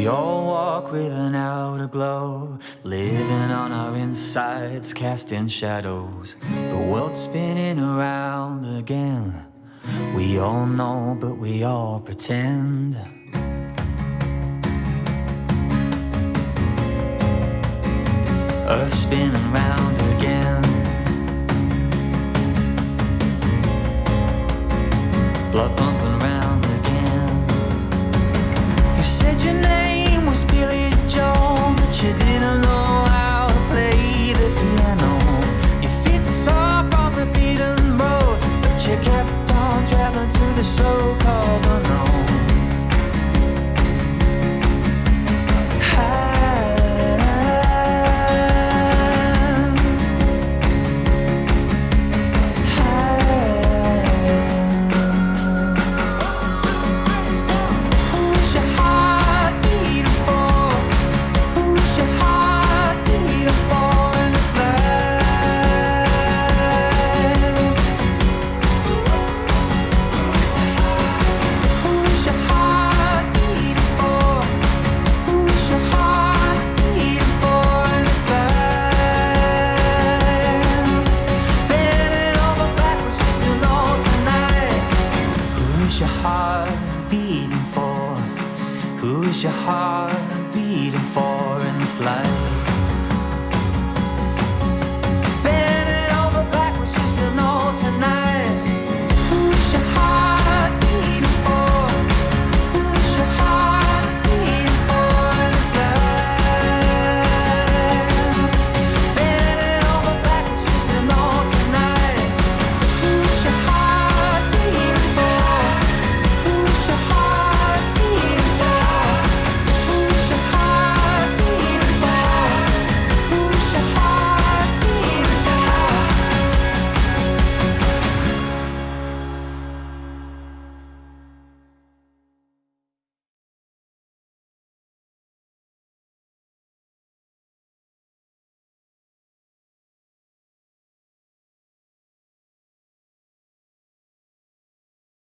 all walk with an outer glow, living on our insides, casting shadows. The world's spinning around again. We all know, but we all pretend. Earth spinning round again. Blood pumping round again. You said your name was Billy Joel, but you didn't know how to play the piano. Your feet soft off the beaten road, but you kept on traveling to the so-called unknown. Who is your heart beating for in this life?